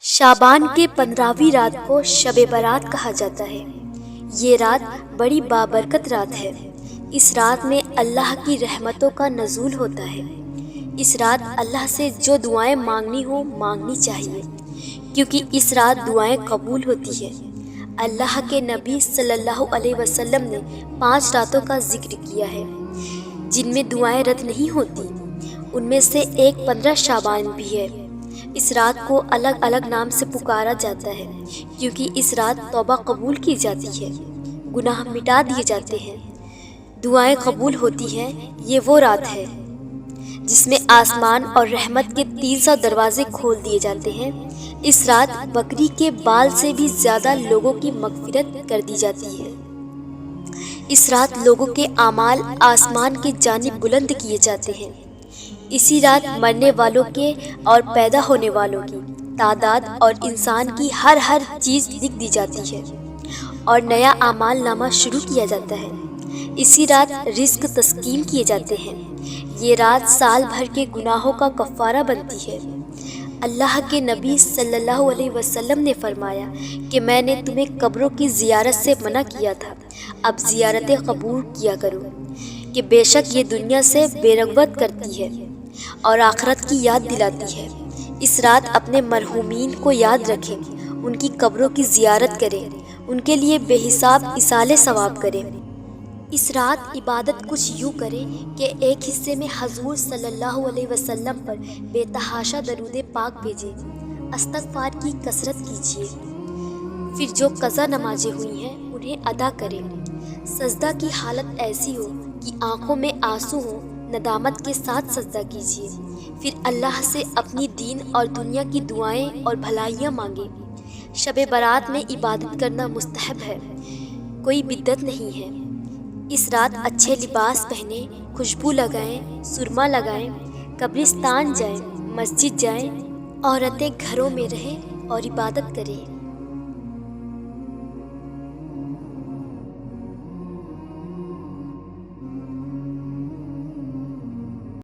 شعبان کے 15ویں رات کو شب برات کہا جاتا ہے۔ یہ رات بڑی بابرکت رات ہے۔ اس رات میں اللہ کی رحمتوں کا نزول ہوتا ہے۔ اس رات اللہ سے جو دعائیں مانگنی ہو مانگنی چاہیے، کیونکہ اس رات دعائیں قبول ہوتی ہیں۔ اللہ کے نبی صلی اللہ علیہ وسلم نے 5 راتوں کا ذکر کیا ہے جن میں دعائیں رد نہیں ہوتی۔ ان میں سے ایک 15 شعبان بھی ہے۔ اس رات کو الگ الگ نام سے پکارا جاتا ہے کیونکہ اس رات توبہ قبول کی جاتی ہے، گناہ مٹا دیے جاتے ہیں، دعائیں قبول ہوتی ہیں۔ یہ وہ رات ہے جس میں آسمان اور رحمت کے 300 دروازے کھول دیے جاتے ہیں۔ اس رات بکری کے بال سے بھی زیادہ لوگوں کی مغفرت کر دی جاتی ہے۔ اس رات لوگوں کے اعمال آسمان کی جانب بلند کیے جاتے ہیں۔ اسی رات مرنے والوں کے اور پیدا ہونے والوں کی تعداد اور انسان کی ہر چیز لکھ دی جاتی ہے اور نیا اعمال نامہ شروع کیا جاتا ہے۔ اسی رات رزق تقسیم کیے جاتے ہیں۔ یہ رات سال بھر کے گناہوں کا کفارہ بنتی ہے۔ اللہ کے نبی صلی اللہ علیہ وسلم نے فرمایا کہ میں نے تمہیں قبروں کی زیارت سے منع کیا تھا، اب زیارتیں قبول کیا کرو، کہ بے شک یہ دنیا سے بے رغبت کرتی ہے اور آخرت کی یاد دلاتی ہے۔ اس رات اپنے مرحومین کو یاد رکھیں، ان کی قبروں کی زیارت کریں، ان کے لیے بے حساب ایصال ثواب کریں۔ اس رات عبادت کچھ یوں کریں کہ ایک حصے میں حضور صلی اللہ علیہ وسلم پر بے تحاشا درود پاک بھیجیں، استغفار کی کثرت کیجیے، پھر جو قضا نمازیں ہوئی ہیں انہیں ادا کریں۔ سجدہ کی حالت ایسی ہو کہ آنکھوں میں آنسو ہوں، ندامت کے ساتھ سجدہ کیجیے، پھر اللہ سے اپنی دین اور دنیا کی دعائیں اور بھلائیاں مانگیں۔ شب برات میں عبادت کرنا مستحب ہے، کوئی بدعت نہیں ہے۔ اس رات اچھے لباس پہنیں، خوشبو لگائیں، سرما لگائیں، قبرستان جائیں، مسجد جائیں، عورتیں گھروں میں رہیں اور عبادت کریں۔